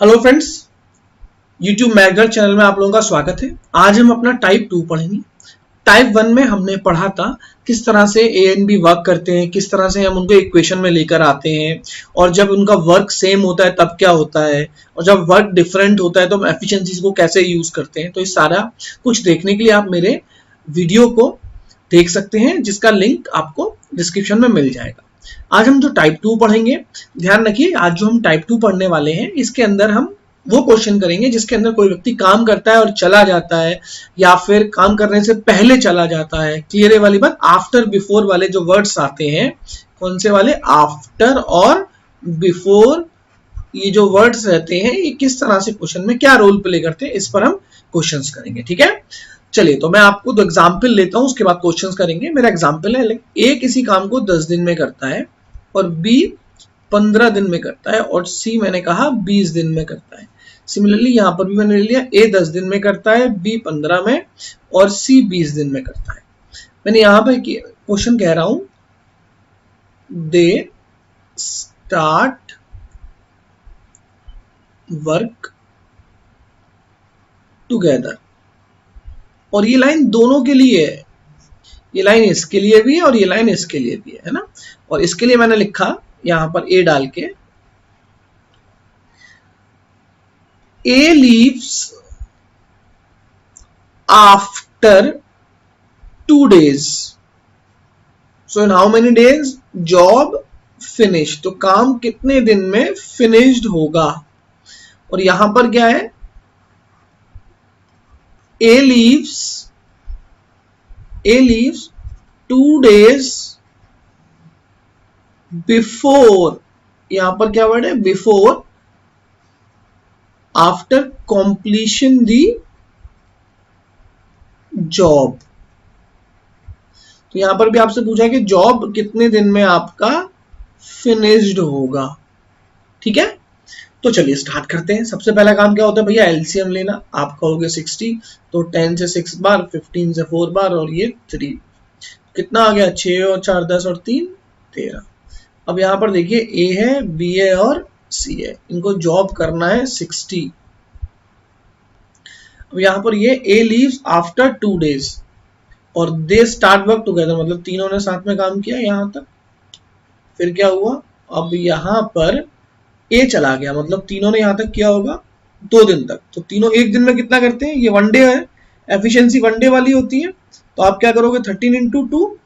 Hello friends, YouTube McGill channel में आप लोगों का स्वागत है। आज हम अपना टाइप 2 पढ़ेंगे। टाइप 1 में हमने पढ़ा था किस तरह से ए एंड बी वर्क करते हैं, किस तरह से हम उनको इक्वेशन में लेकर आते हैं, और जब उनका वर्क सेम होता है तब क्या होता है, और जब वर्क डिफरेंट होता है तो हम एफिशिएंसीज को कैसे यूज करते हैं। तो इस सारा कुछ देखने के लिए आप मेरे वीडियो को देख सकते हैं, जिसका लिंक आपको डिस्क्रिप्शन में मिल जाएगा। आज हम जो टाइप 2 पढ़ेंगे, ध्यान रखिए, आज जो हम टाइप 2 पढ़ने वाले हैं इसके अंदर हम वो क्वेश्चन करेंगे जिसके अंदर कोई व्यक्ति काम करता है और चला जाता है, या फिर काम करने से पहले चला जाता है। क्लियर है वाली बात। आफ्टर बिफोर वाले जो वर्ड्स आते हैं, कौन से वाले, आफ्टर और बिफोर, ये जो वर्ड्स रहते हैं ये किस तरह से क्वेश्चन में क्या रोल प्ले करते हैं, इस पर हम क्वेश्चंस करेंगे। ठीक है, चलिए तो मैं आपको दो एग्जाम्पल लेता हूं, उसके बाद क्वेश्चंस करेंगे। मेरा एग्जाम्पल है, ए किसी काम को 10 दिन में करता है और बी 15 दिन में करता है, और सी मैंने कहा 20 दिन में करता है। सिमिलरली यहां पर भी मैंने ले लिया, ए 10 दिन में करता है, बी 15 में, और सी 20 दिन में करता है। मैंने यहां पर क्वेश्चन कह रहा हूं, दे स्टार्ट वर्क टुगेदर, और ये लाइन दोनों के लिए है, ये लाइन इसके लिए भी है और ये लाइन इसके लिए भी है ना। और इसके लिए मैंने लिखा यहां पर ए डाल के, A leaves after 2 days, so in how many days, job finish, तो काम कितने दिन में फिनिश्ड होगा। और यहां पर क्या है, ए लीव्स 2 days बिफोर, यहां पर क्या वर्ड है, बिफोर, आफ्टर कंप्लीशन दी जॉब। तो यहां पर भी आपसे पूछा है कि जॉब कितने दिन में आपका फिनिश्ड होगा। ठीक है, तो चलिए स्टार्ट करते हैं। सबसे पहला काम क्या होता है भैया, एलसीएम लेना। आप कहोगे 60, तो 10 से 6 बार, 15 से 4 बार, और ये 3, कितना आ गया, 6 और 4 10 और 3 13। अब यहां पर देखिए, ए है, बी है और सी है, इनको जॉब करना है 60। अब यहां पर ये ए लीव्स आफ्टर 2 days और दे स्टार्ट वर्क टुगेदर, मतलब तीनों ने साथ में काम किया यहां तक। फिर क्या हुआ, अब यहां पर ए चला गया, मतलब तीनों ने यहां तक किया होगा 2 दिन तक। तो तीनों एक दिन में कितना करते हैं, ये 1 डे है, एफिशिएंसी 1 डे वाली होती है। तो आप क्या करोगे, 13 into 2,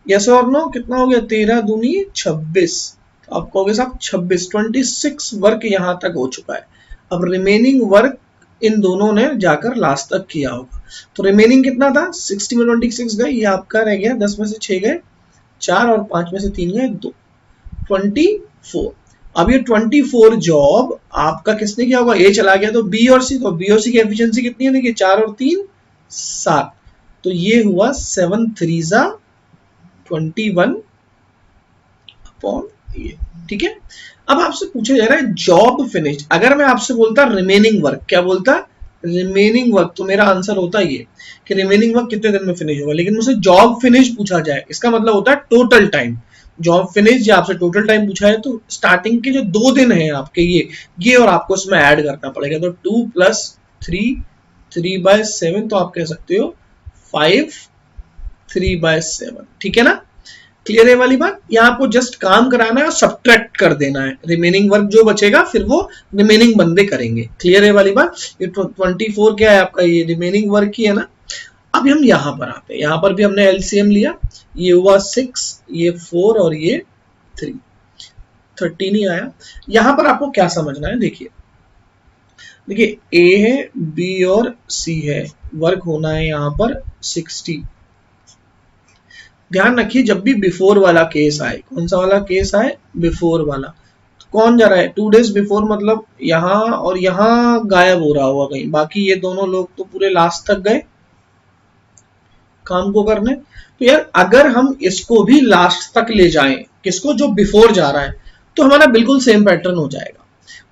यस और नो, कितना हो गया, 13 दूनी 26। तो आप कहोगे साहब 26 वर्क यहां तक हो चुका है। अब रिमेनिंग वर्क इन दोनों ने जाकर लास्ट तक किया होगा। तो रिमेनिंग कितना था, 60 में 26 गए, ये आपका रह गया, 10 में से 6 गए 4, और 5 में से 3 गए 2, 24। अब ये 24 जॉब आपका किसने किया होगा, ए चला गया, तो बी और सी, तो बी और सी की एफिशिएंसी कितनी है, देखिए 4 और 3 7, तो ये हुआ 7 3 21 अपॉन ये। ठीक है, अब आपसे पूछा जा रहा है जॉब फिनिश। अगर मैं आपसे बोलता रिमेनिंग वर्क, क्या बोलता, रिमेनिंग वर्क, तो मेरा आंसर होता ये कि रिमेनिंग वर्क कितने दिन में फिनिश होगा। लेकिन मुझसे जॉब फिनिश पूछा जाए, इसका मतलब होता है टोटल टाइम। जॉब फिनिश, या आपसे टोटल टाइम पूछा है तो स्टार्टिंग के जो 2 दिन हैं आपके, ये और आपको इसमें ऐड करना पड़ेगा। तो 2 + 3 3/7, तो आप कह सकते हो 5 3/7। ठीक है ना, क्लियर है वाली बात। यहाँ आपको जस्ट काम कराना है और सब्ट्रैक्ट कर देना है, रिमेनिंग वर्क जो बचेगा फिर वो रिमेनिंग बंदे करेंगे। क्लियर है वाली बात। ये 24 क्या है आपका, ये रिमेनिंग वर्क ही है ना। अब हम यहाँ पर आते हैं, यहाँ पर भी हमने एलसीएम लिया, ये हुआ 6, ये 4 और ये 3, 13 ही आया। यहाँ पर आपको क्या समझना है, देखिए ए है, बी और सी है, वर्क होना है यहाँ पर 60। ध्यान रखिए, जब भी बिफोर वाला केस आए, कौन सा वाला केस आए, बिफोर वाला, तो कौन जा रहा है, 2 days बिफोर, मतलब यहां और यहां गायब हो रहा होगा कहीं, बाकी ये दोनों लोग तो पूरे लास्ट तक गए काम को करने। तो यार अगर हम इसको भी लास्ट तक ले जाएं, किसको, जो बिफोर जा रहा है, तो हमारा बिल्कुल सेम पैटर्न हो जाएगा।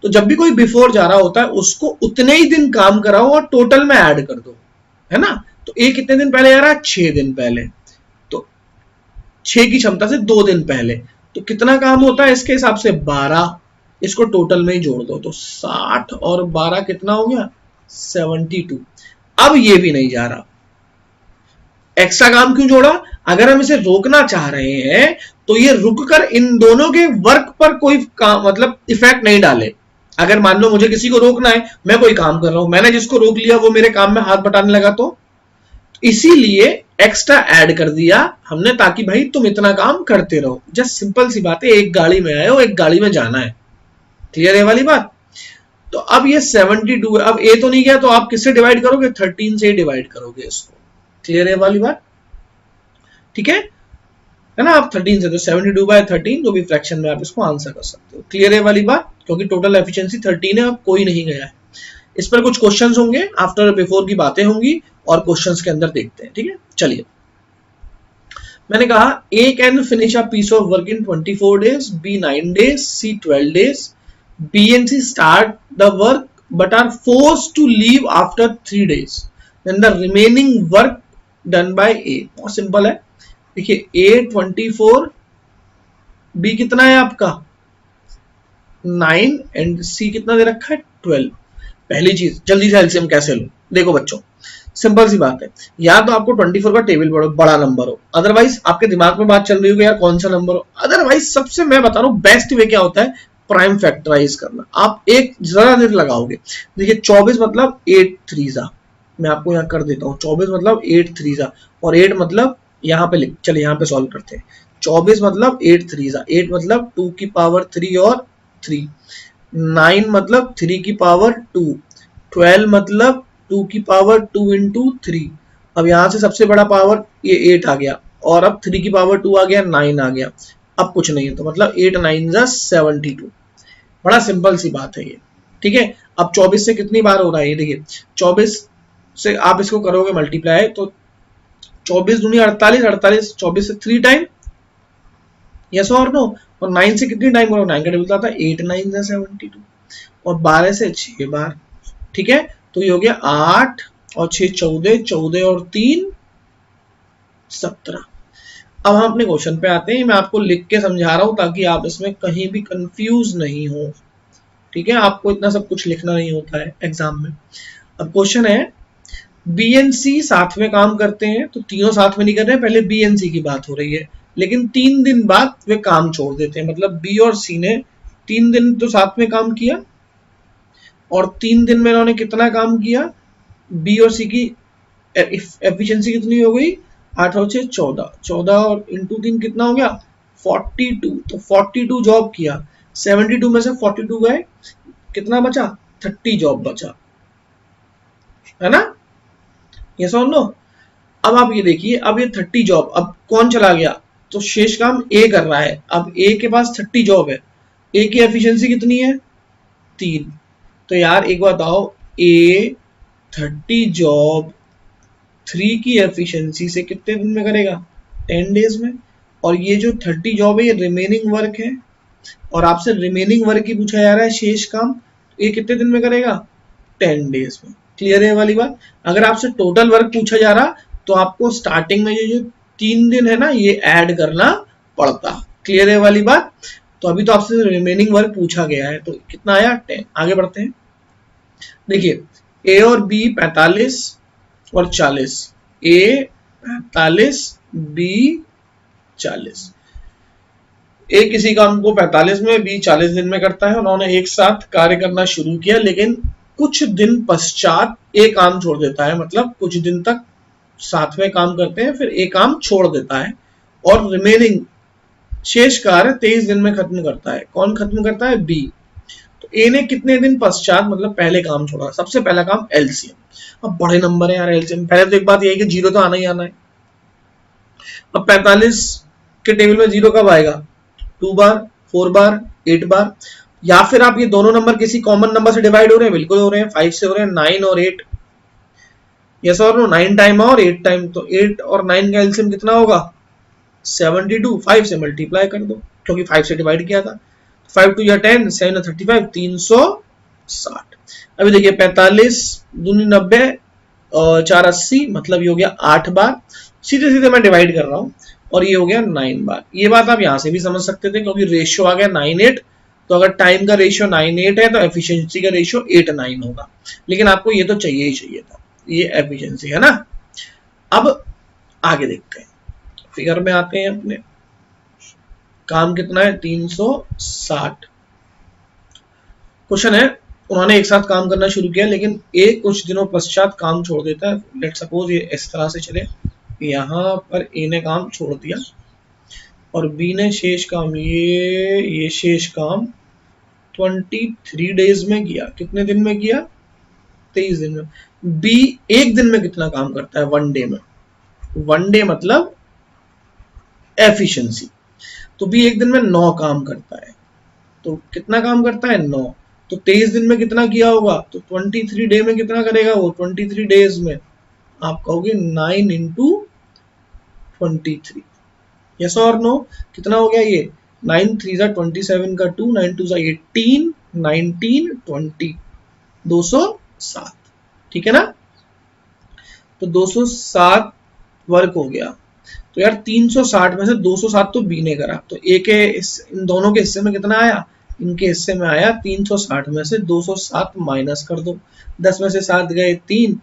तो जब भी कोई बिफोर जा रहा होता है उसको उतने ही दिन काम कराओ और टोटल में ऐड कर दो, है ना। तो ए कितने दिन पहले जा रहा है, 6 दिन पहले, 6 की क्षमता से 2 दिन पहले, तो कितना काम होता है इसके हिसाब से 12। इसको टोटल में ही जोड़ दो, तो 60 और 12 कितना हो गया 72। अब ये भी नहीं जा रहा, एक्स्ट्रा काम क्यों जोड़ा? अगर हम इसे रोकना चाह रहे हैं तो ये रुककर इन दोनों के वर्क पर कोई काम मतलब इफेक्ट नहीं डाले। अगर मान लो मुझे किसी को रोकना है, मैं कोई काम कर रहा हूं, मैंने जिसको रोक लिया वो मेरे काम में हाथ बटाने लगा, तो इसीलिए एक्स्ट्रा ऐड कर दिया हमने, ताकि भाई तुम इतना काम करते रहो। जस्ट सिंपल सी बात है, एक गाड़ी में आए हो, एक गाड़ी में जाना है। क्लियर है वाली बात? तो अब ये 72 है। अब ए तो नहीं गया, तो आप किससे डिवाइड करोगे? 13 से डिवाइड करोगे इसको। क्लियर है वाली बात? ठीक है ना? आप 13 से, तो 72/13 जो भी फ्रैक्शन में आप इसको आंसर कर सकते हो। क्लियर है वाली बात? क्योंकि टोटल एफिशिएंसी 13 है, अब कोई नहीं गया है। इस पर कुछ क्वेश्चंस होंगे, आफ्टर बिफोर की बातें होंगी और क्वेश्चंस के अंदर देखते हैं। ठीक है, चलिए। मैंने कहा A can finish a piece of work in 24 days, B 9 days, C 12 days, B and C start the work but are forced to leave after 3 days. Then the remaining work done by A. बहुत simple है, देखिए A 24, B कितना है आपका 9 and C कितना दे रखा है 12। पहली चीज, जल्दी से एलसीएम कैसे लो? देखो बच्चों, सिंपल सी बात है, या तो आपको 24 का टेबल पढ़ो, बड़ा नंबर हो, अदरवाइज आपके दिमाग में बात चल रही होगी यार कौन सा नंबर हो, अदरवाइज सबसे मैं बता रहा हूँ बेस्ट वे क्या होता है, प्राइम फैक्टराइज करना। आप एक जरा देर लगाओगे, देखिए 24 मतलब 8 3 मैं आपको यहाँ कर देता हूँ, 24 मतलब 8 3 और 8 मतलब यहाँ पे लिख, चलिए यहाँ पे सॉल्व करते हैं। 24 मतलब 8 3 8 मतलब 2 की पावर 3 और 3, 9 मतलब 3 की पावर 2, 12 मतलब 2 की पावर 2 इंटू 3। अब यहाँ से सबसे बड़ा पावर ये 8 आ गया, और अब 3 की पावर 2 आ गया, 9 आ गया, अब कुछ नहीं है, तो मतलब 8 9 72। बड़ा सिंपल सी बात है ये। ठीक है, अब 24 से कितनी बार हो रहा है ये देखिए, 24 से आप इसको करोगे मल्टीप्लाई, तो 24 दूनी 48, 48 24 से 3 टाइम, यस और नो, और 9 से कितनी टाइम करो, 9 का टेबल आता है 8 9 72, और 12 से 6 बार। ठीक है, तो ये हो गया 8 और 6 14, 14 और 3 17। अब हम अपने क्वेश्चन पे आते हैं, मैं आपको लिख के समझा रहा हूं ताकि आप इसमें कहीं भी कंफ्यूज नहीं हो। ठीक है, आपको इतना सब कुछ लिखना नहीं होता है एग्जाम में। अब क्वेश्चन है, बी एंड सी साथ में काम करते हैं, तो तीनों साथ में नहीं कर रहे हैं, पहले बी एंड सी की बात हो रही है, लेकिन 3 दिन बाद वे काम छोड़ देते हैं, मतलब बी और सी ने 3 दिन तो साथ में काम किया, और 3 दिन में इन्होंने कितना काम किया, बी और सी की एफिशिएंसी कितनी हो गई, 8 और 6 14, 14 और इंटू 3 कितना हो गया 42, तो 42 जॉब किया, 72 में से 42 गए, कितना बचा 30 जॉब बचा, है ना, ये समझ लो। अब आप ये देखिए, अब ये 30 जॉब, अब कौन चला गया, तो शेष काम ए कर रहा है, अब ए के पास 30 जॉब है, ए की एफिशिएंसी कितनी है 3, तो यार एक बात बताओ, ए 30 जॉब 3 की एफिशिएंसी से कितने दिन में करेगा 10 डेज में, और ये जो 30 जॉब है ये रिमेनिंग वर्क है, और आपसे रिमेनिंग वर्क ही पूछा जा रहा है शेष काम, ये कितने दिन में करेगा 10 डेज में। क्लियर है वाली बात? अगर आपसे टोटल वर्क पूछा जा रहा तो आपको स्टार्टिंग में ये जो 3 दिन है ना ये ऐड करना पड़ता। क्लियर है वाली बात? तो अभी तो आपसे रिमेनिंग वर्क पूछा गया है, तो कितना आया 10। आगे बढ़ते हैं, देखिए ए और बी 45 और 40, ए 45 बी 40, ए किसी काम को 45 में, बी 40 दिन में करता है। उन्होंने एक साथ कार्य करना शुरू किया, लेकिन कुछ दिन पश्चात ए काम छोड़ देता है, मतलब कुछ दिन तक साथ में काम करते हैं, फिर ए काम छोड़ देता है, और रिमेनिंग शेष कार्य 23 दिन में खत्म करता है। कौन खत्म करता है? बी। तो ए ने कितने दिन पश्चात मतलब पहले काम छोड़ा? सबसे पहला काम एलसीएम। अब बड़े नंबर है यार, एलसीएम पहले तो एक बात यह है कि जीरो तो आना ही आना है। अब 45 के टेबल में जीरो कब आएगा? 2 बार, 4 बार, 8 बार, या फिर आप ये दोनों नंबर किसी कॉमन नंबर से डिवाइड हो रहे हैं, बिल्कुल हो रहे हैं, 5 से हो रहे हैं, 9 और 8, यस और नो, 9 टाइम और 8 टाइम, तो 8 और 9 का एलसीएम कितना होगा 72, 5 से मल्टीप्लाई कर दो क्योंकि 5 से डिवाइड किया था, 5 2 या 10, 7 35, 360। अभी देखिए 45 दूनी 90 और 4 80, मतलब ये हो गया 8 बार, सीधे सीधे मैं डिवाइड कर रहा हूँ, और ये हो गया 9 बार। ये बात आप यहाँ से भी समझ सकते थे क्योंकि रेशियो आ गया 9:8, तो अगर टाइम का रेशियो 9:8 है तो एफिशिएंसी का रेशियो 8:9 होगा, लेकिन आपको ये तो चाहिए ही चाहिए था, ये एफिशिएंसी है ना। अब आगे देखते हैं, फिगर में आते हैं अपने। काम कितना है 360। क्वेश्चन है, उन्होंने एक साथ काम करना शुरू किया लेकिन एक कुछ दिनों पश्चात काम छोड़ देता है। लेट सपोज ये इस तरह से चले, यहाँ पर ए ने काम छोड़ दिया और बी ने शेष काम, ये शेष काम 23 डेज में किया। कितने दिन में किया? 23 दिन में। बी एक दिन में कितना काम करता है? 1 डे में। 1 डे मतलब एफिशिएंसी। तो बी एक दिन में 9 काम करता है। तो कितना काम करता है? 9। तो 23 दिन में कितना किया होगा? तो 23 डे में कितना करेगा वो? 23 डेज में आप कहोगे 9 इंटू 23। यस और नो? कितना हो गया ये? 9 3 27 का 2, 9 2 18, 19 20, 207। ठीक है ना? तो 207 वर्क हो गया। तो यार 360 में से 207 तो बी ने करा, तो ए के इन दोनों के हिस्से में कितना आया? इनके हिस्से में आया 360 में से 207 माइनस कर दो, 10 में से 7 गए 3,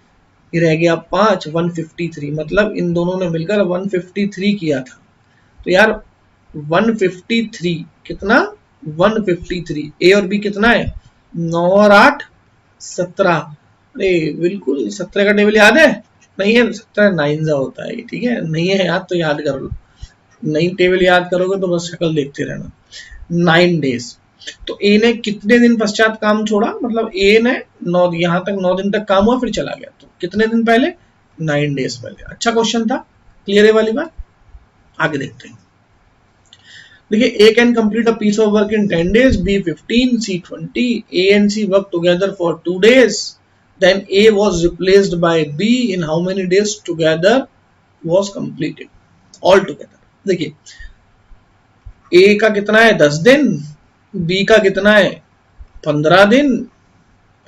ये रह गया 5, 153। मतलब इन दोनों ने मिलकर 153 किया था। तो यार 153 कितना? 153। ए और बी कितना है? 9 और 8 17। अरे बिल्कुल 17 का टेबल याद है? नहीं है? 17 9 होता है, ठीक है? नहीं है याद तो याद कर लो, नई टेबल याद करोगे तो बस शक्ल देखते रहना। 9 डेज। तो ए ने कितने दिन पश्चात काम छोड़ा? मतलब ए ने 9 यहाँ तक 9 दिन तक काम हुआ फिर चला गया, तो कितने दिन पहले? 9 डेज पहले। अच्छा क्वेश्चन था, क्लियर है वाली बात? आगे देखते हैं। देखिए, A can complete a piece of work in 10 days, B 15, C 20, A and C work together for 2 days, then A was replaced by B, in how many days together was completed all together? देखिए, A का कितना है? 10 दिन, B का कितना है? 15 दिन,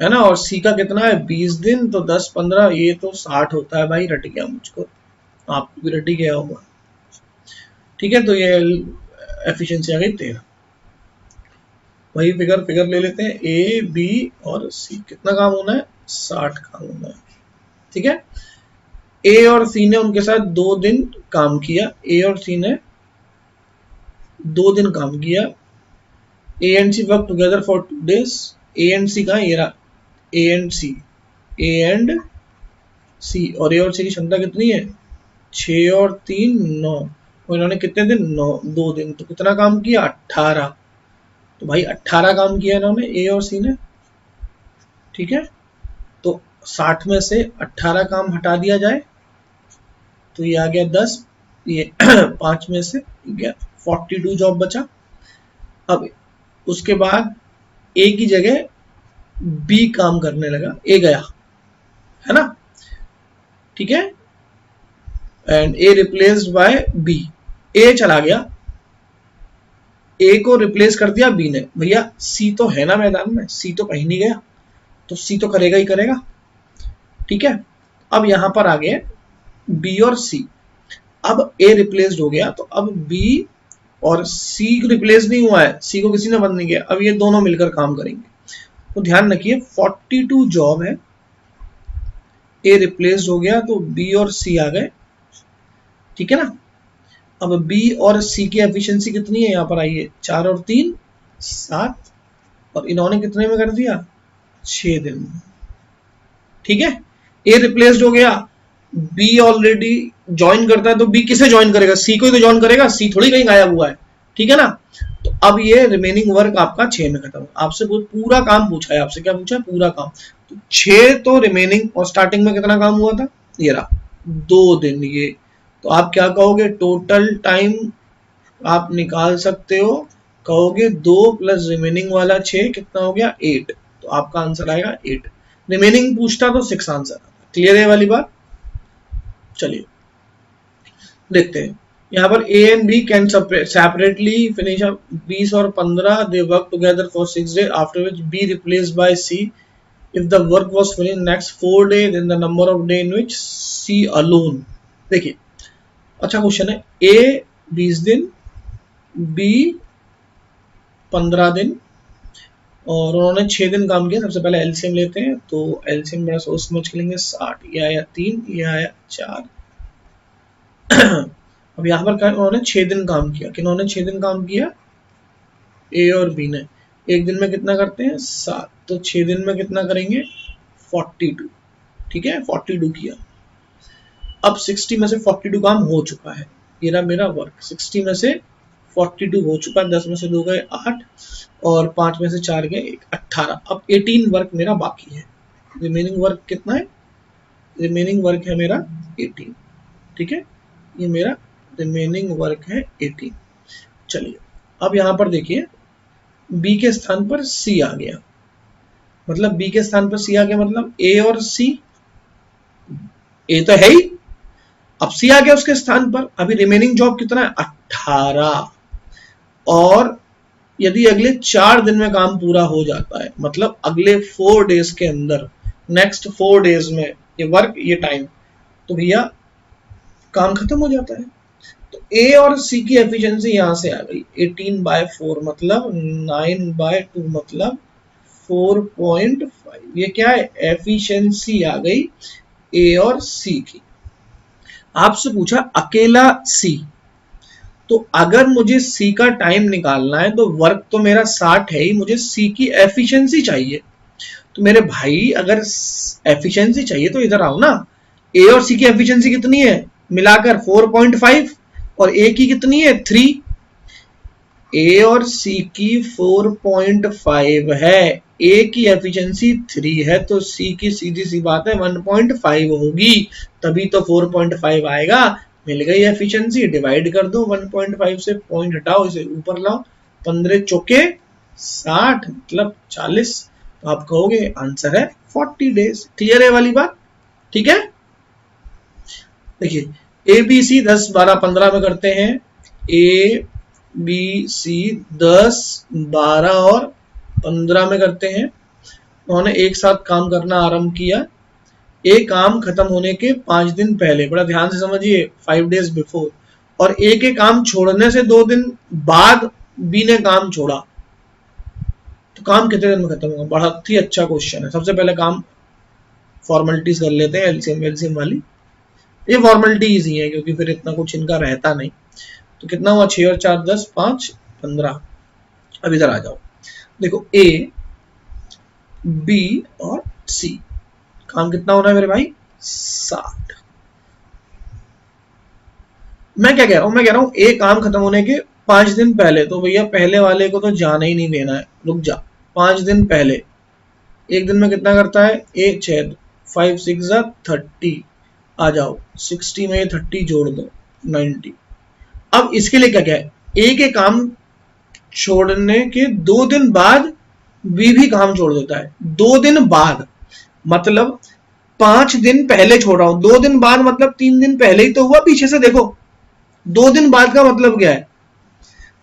है ना, और C का कितना है? 20 दिन। तो 10 15 ये तो 60 होता है भाई, रट गया मुझको, आपको भी रट गया होगा। ठीक है, तो ये एफिशिएंसी आ गई 13। वही फिगर ले लेते हैं, ए बी और सी कितना काम होना है? 60 काम होना है। ठीक है, ए और सी ने उनके साथ 2 दिन काम किया। ए और सी ने 2 दिन काम किया। A and C work together for 2 days। A and C कहाँ? ये रहा, ए एंड सी, ए एंड सी। और ए और सी की क्षमता कितनी है? 6 और 3 9। और इन्होंने कितने दिन? 9 2 दिन। तो कितना काम किया? 18। तो भाई 18 काम किया इन्होंने, ए और सी ने। ठीक है, तो 60 में से 18 काम हटा दिया जाए तो ये आ गया 10, ये 5 में से गया 42 जॉब बचा। अब उसके बाद ए की जगह बी काम करने लगा, ए गया, है ना? ठीक है, and A replaced by B. A चला गया, ए को रिप्लेस कर दिया बी ने। भैया सी तो है ना मैदान में, सी तो कहीं नहीं गया, तो सी तो करेगा ही करेगा। ठीक है, अब यहां पर आ गए बी और सी। अब ए रिप्लेस्ड हो गया, तो अब बी और सी रिप्लेस नहीं हुआ है, सी को किसी ने बंद नहीं किया। अब ये दोनों मिलकर काम करेंगे। तो ध्यान रखिए 42 जॉब है, ए रिप्लेस्ड हो गया तो बी और सी आ गए। ठीक है ना? अब बी और सी की एफिशिएंसी कितनी है? यहाँ पर आइए, 4 और 3 7, और इन्होंने कितने में कर दिया? 6 दिन में। ठीक है, ए रिप्लेस्ड हो गया, बी ऑलरेडी ज्वाइन करता है, तो बी किसे ज्वाइन करेगा? सी को ही तो ज्वाइन करेगा, सी थोड़ी कहीं गायब हुआ है। ठीक है ना? तो अब ये रिमेनिंग वर्क आपका 6 में खत्म। आपसे पूरा काम पूछा है, आपसे क्या पूछा है? पूरा काम। तो 6 तो रिमेनिंग, और स्टार्टिंग में कितना काम हुआ था? ये रहा 2 दिन। ये तो आप क्या कहोगे? टोटल टाइम आप निकाल सकते हो, कहोगे 2 प्लस रिमेनिंग वाला 6 कितना हो गया? 8। तो आपका आंसर आएगा 8। रिमेनिंग पूछता तो 6 आंसर आता। क्लियर है वाली बात? चलिए देखते हैं। यहाँ पर A and B can separately finish 20 और 15, they work together for 6 days, after which B replaced by C. If the work was finished next 4 days, then the number of day in which C alone. देखिए अच्छा question है। ए 20 दिन, B 15 दिन, और उन्होंने 6 दिन काम किया। सबसे पहले एलसीएम लेते हैं, तो एलसीएम बड़ा सोच समझ के लेंगे। 60, ये आया 3, ये आया 4। अब यहाँ पर उन्होंने 6 दिन काम किया। किन्होंने 6 दिन काम किया? ए और बी ने। एक दिन में कितना करते हैं? 7। तो 6 दिन में कितना करेंगे? 42। ठीक है, 42 किया। अब 60 में से 42 काम हो चुका है। ये रहा मेरा वर्क। 60 में से 42 हो चुका है। 10 में से 2 गए 8 और 5 में से 4 गए 1, 18। अब 18 वर्क मेरा बाकी है। रिमेनिंग वर्क कितना है? रिमेनिंग वर्क है मेरा 18। ठीक है, ये मेरा रिमेनिंग वर्क है 18। चलिए अब यहां पर देखिए, बी के स्थान पर सी आ गया। मतलब बी के स्थान पर सी आ गया, मतलब ए और सी। ए तो है ही, अब सी आ गया उसके स्थान पर। अभी रिमेनिंग जॉब कितना है? 18। और यदि अगले 4 दिन में काम पूरा हो जाता है, मतलब अगले 4 डेज के अंदर, नेक्स्ट 4 डेज में ये वर्क, ये टाइम, तो भैया काम खत्म हो जाता है। तो ए और सी की एफिशिएंसी यहां से आ गई 18/4, मतलब 9/2, मतलब 4.5। ये क्या है? एफिशिएंसी आ गई ए और सी की। आपसे पूछा अकेला सी, तो अगर मुझे सी का टाइम निकालना है तो वर्क तो मेरा 60 है ही, मुझे सी की एफिशिएंसी चाहिए। तो मेरे भाई अगर एफिशिएंसी चाहिए तो इधर आओ ना। ए और सी की एफिशिएंसी कितनी है? मिलाकर 4.5, और ए की कितनी है? 3। ए और सी की 4.5 है, ए की एफिशिएंसी 3 है, तो सी की सीधी सी बात है 1.5 होगी, तभी तो 4.5 आएगा। मिल गई एफिशिएंसी, डिवाइड कर दो 1.5 से, पॉइंट हटाओ, इसे ऊपर लाओ, 15 चौके 60, मतलब 40। तो आप कहोगे आंसर है 40 डेज। क्लियर है वाली बात? ठीक है, देखिए ए बी सी 10, 12, 15 में करते हैं। ए बी सी 10, 12 और 15 में करते हैं। उन्होंने एक साथ काम करना आरंभ किया। ए काम खत्म होने के 5 दिन पहले, बड़ा ध्यान से समझिए, 5 डेज बिफोर, और ए के काम छोड़ने से 2 दिन बाद बी ने काम छोड़ा, तो काम कितने दिन में खत्म होगा? बहुत ही अच्छा क्वेश्चन है। सबसे पहले काम फॉर्मेलिटीज कर लेते हैं, एलसीएम वाली। ये फॉर्मेलिटीज ही है क्योंकि फिर इतना कुछ इनका रहता नहीं। तो कितना हुआ? 6 और 4 10, 5 15। अब इधर आ जाओ, देखो ए बी और सी, काम कितना होना है मेरे भाई? 60। मैं क्या कह रहा हूं? मैं कह रहा हूं ए काम खत्म होने के 5 दिन पहले, तो भैया पहले वाले को तो जाने ही नहीं देना है, रुक जा। 5 दिन पहले, एक दिन में कितना करता है? ए 6, 5 6 30। आ जाओ 60 में 30 जोड़ दो, 90। अब इसके लिए क्या क्या है? ए के काम छोड़ने के 2 दिन बाद बी भी काम छोड़ देता है। 2 दिन बाद मतलब 5 दिन पहले छोड़ रहा हूं, 2 दिन बाद मतलब 3 दिन पहले ही तो हुआ। पीछे से देखो, 2 दिन बाद का मतलब क्या है?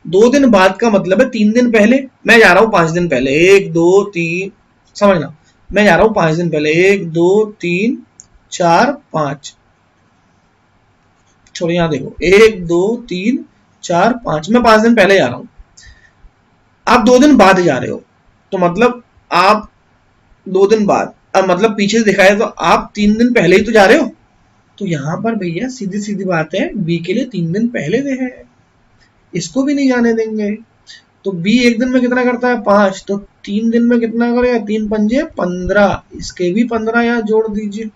2 दिन बाद का मतलब है 3 दिन पहले। मैं जा रहा हूं 5 दिन पहले, 1 2 3, समझना, मैं जा रहा हूं 5 दिन पहले, 1 2 3 4 5। छोड़ो, यहां देखो, 1 2 3 4 5, मैं 5 दिन पहले जा रहा हूं। आप 2 दिन बाद जा रहे हो, तो मतलब आप 2 दिन बाद, अब मतलब पीछे से दिखाए तो आप 3 दिन पहले ही तो जा रहे हो। तो यहां पर भैया सीधी सीधी बात है, बी के लिए 3 दिन पहले दे है, इसको भी नहीं जाने देंगे। तो बी एक दिन में कितना करता है? 5, तो 3 दिन में कितना करेगा? 3 पंजे 15, इसके भी 15 यहाँ जोड़ दीजिए,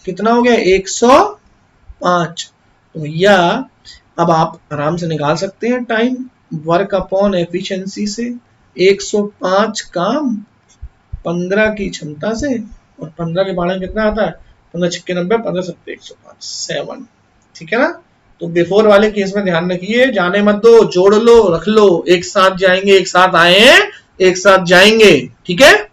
कितना हो गया? 105। तो भैया अब आप आराम से निकाल सकते हैं टाइम, वर्क अपॉन एफिशिएंसी से। 105 काम 15 की क्षमता से, और 15 के बारे में कितना आता है? 15 छक्के 90, 15 सत्ते 105, 7। ठीक है ना? तो बिफोर वाले केस में ध्यान रखिए, जाने मत दो, जोड़ लो, रख लो, एक साथ जाएंगे, एक साथ आए हैं, एक साथ जाएंगे। ठीक है?